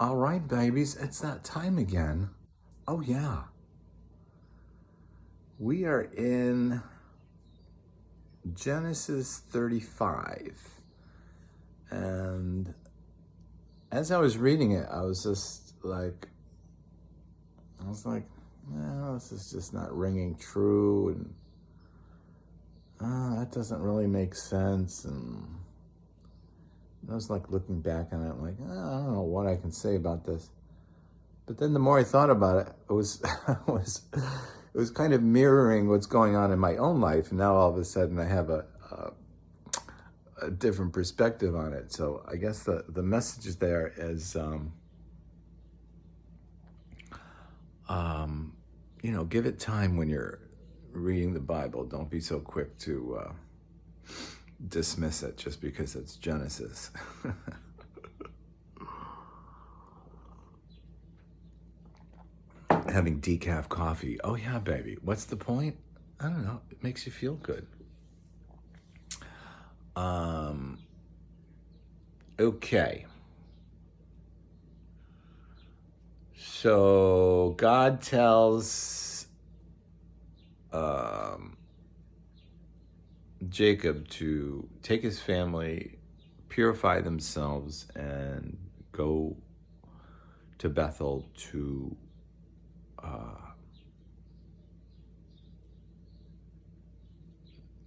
All right, babies, it's that time again. Oh, yeah. We are in Genesis 35. And as I was reading it, I was like, this is just not ringing true. And that doesn't really make sense. And I was like looking back on it, I'm like, I don't know what I can say about this. But then the more I thought about it, it was kind of mirroring what's going on in my own life. And now all of a sudden I have a different perspective on it. So I guess the message there is, give it time when you're reading the Bible. Don't be so quick to dismiss it just because it's Genesis. Having decaf coffee. Oh yeah, baby. What's the point? I don't know. It makes you feel good. Okay. So God tells Jacob to take his family, purify themselves, and go to Bethel to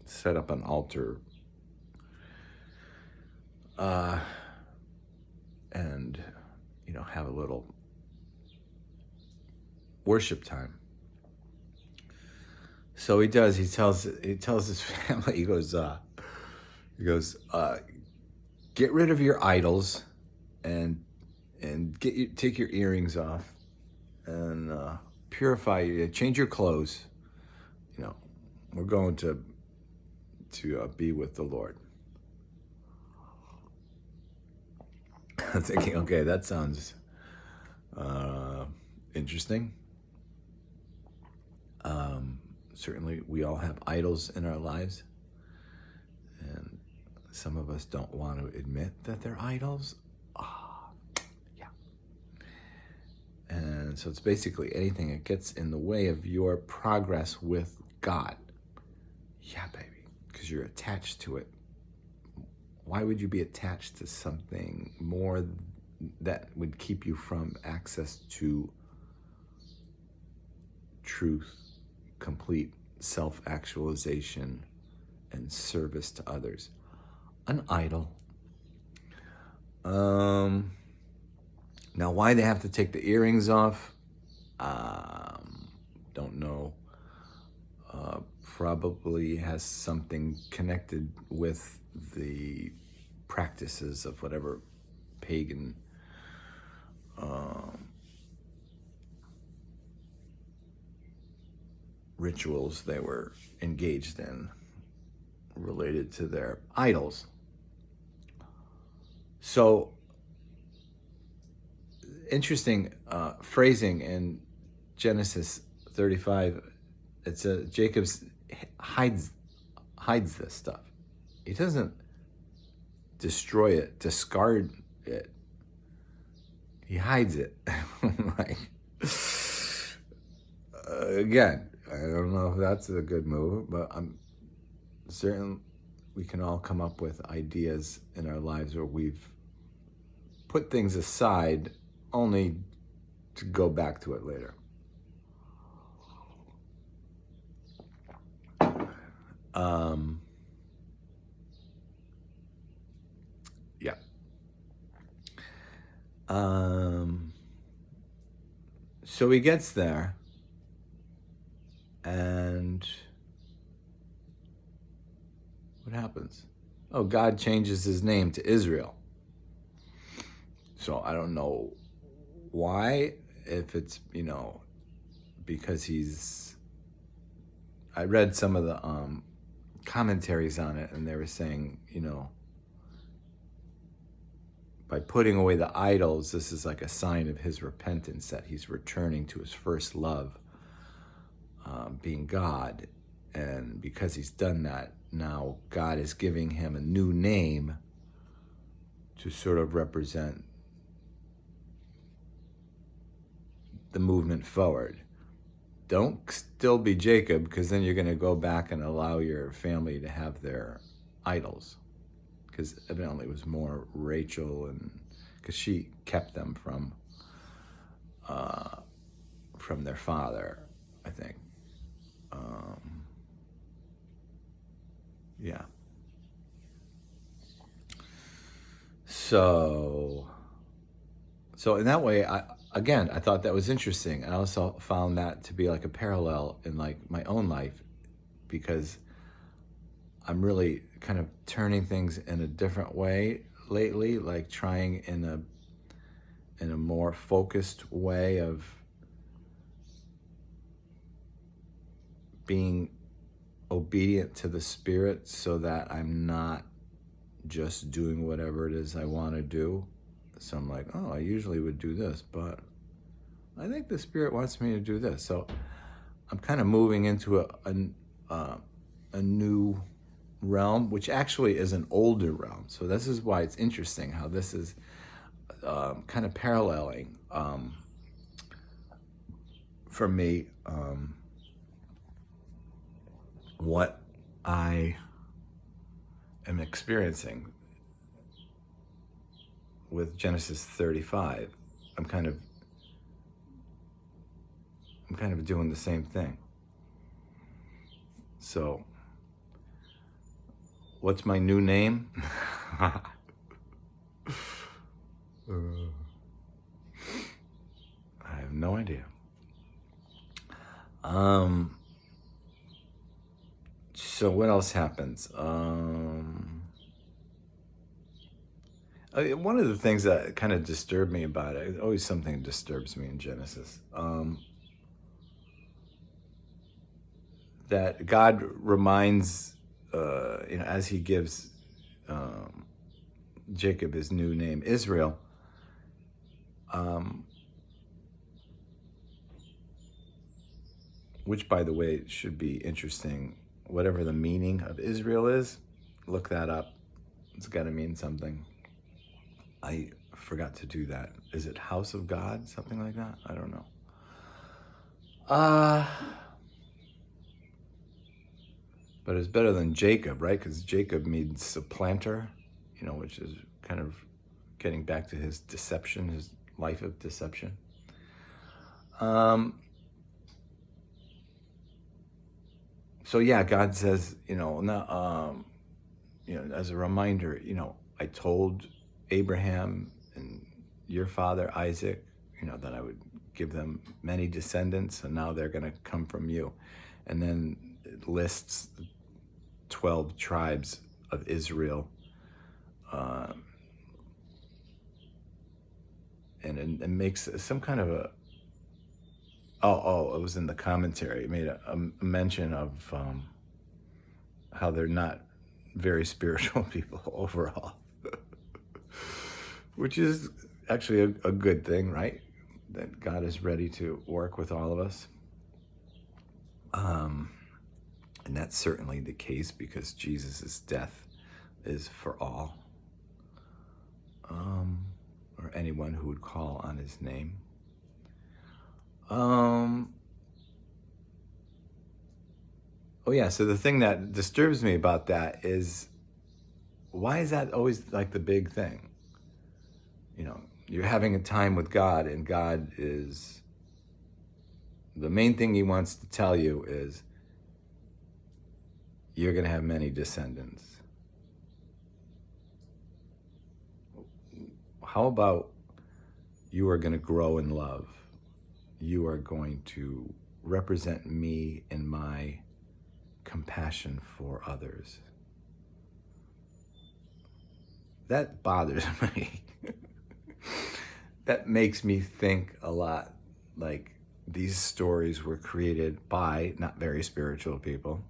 set up an altar and have a little worship time. So he does. He tells his family. He goes. Get rid of your idols, and take your earrings off, and purify you. Change your clothes. We're going to be with the Lord. I'm thinking, okay, that sounds interesting. Certainly, we all have idols in our lives, and some of us don't want to admit that they're idols. Yeah. And so it's basically anything that gets in the way of your progress with God. Yeah, baby, because you're attached to it. Why would you be attached to something more that would keep you from access to truth, complete self-actualization, and service to others? An idol. Now, why they have to take the earrings off? Don't know. Probably has something connected with the practices of whatever pagan rituals they were engaged in related to their idols. So, interesting phrasing in Genesis 35. It's Jacob hides this stuff. He doesn't destroy it, discard it. He hides it. Again, I don't know if that's a good move, but I'm certain we can all come up with ideas in our lives where we've put things aside only to go back to it later. Yeah. So he gets there, and what happens? Oh, God changes his name to Israel. So I don't know why, if it's, because I read some of the commentaries on it, and they were saying, by putting away the idols, this is like a sign of his repentance, that he's returning to his first love, being God. And because he's done that, now God is giving him a new name to sort of represent the movement forward. Don't still be Jacob, because then you're going to go back and allow your family to have their idols. Because evidently it was more Rachel, and because she kept them from their father, I think. Yeah. So in that way, I thought that was interesting. I also found that to be like a parallel in like my own life, because I'm really kind of turning things in a different way lately, like trying in a more focused way of being obedient to the Spirit, so that I'm not just doing whatever it is I want to do. So I'm like, oh, I usually would do this, but I think the Spirit wants me to do this. So I'm kind of moving into a new realm, which actually is an older realm. So this is why it's interesting how this is kind of paralleling for me what I am experiencing with Genesis 35. I'm kind of doing the same thing. So, what's my new name? I have no idea. So what else happens? One of the things that kind of disturbed me about it, always something disturbs me in Genesis, that God reminds, as he gives Jacob his new name, Israel, which, by the way, should be interesting. Whatever the meaning of Israel is, look that up. It's got to mean something. I forgot to do that. Is it house of God? Something like that? I don't know. But it's better than Jacob, right? Because Jacob means supplanter, which is kind of getting back to his deception, his life of deception. So yeah, God says, as a reminder, I told Abraham and your father Isaac, that I would give them many descendants, and now they're going to come from you. And then it lists 12 tribes of Israel, and it makes some kind of a. It was in the commentary. It made a mention of how they're not very spiritual people overall, which is actually a good thing, right? That God is ready to work with all of us. And that's certainly the case, because Jesus' death is for all, or anyone who would call on his name. So the thing that disturbs me about that is, why is that always like the big thing? You're having a time with God, and God is, the main thing he wants to tell you is, you're going to have many descendants. How about you are going to grow in love? You are going to represent me in my compassion for others. That bothers me. That makes me think a lot like these stories were created by not very spiritual people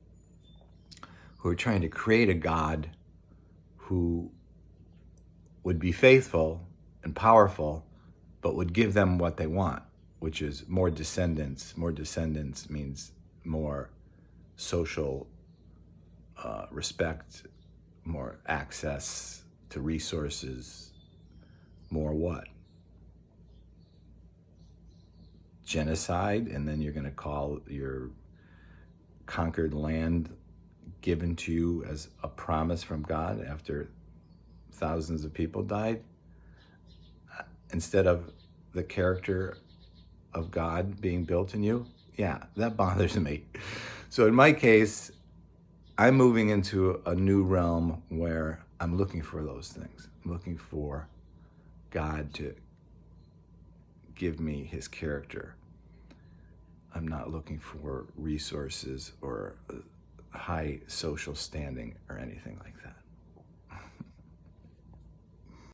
who are trying to create a God who would be faithful and powerful, but would give them what they want, which is more descendants. More descendants means more social respect, more access to resources, more what? genocide, and then you're going to call your conquered land given to you as a promise from God after thousands of people died, instead of the character of God being built in you. Yeah, that bothers me. So in my case, I'm moving into a new realm where I'm looking for those things. I'm looking for God to give me his character. I'm not looking for resources or high social standing or anything like that.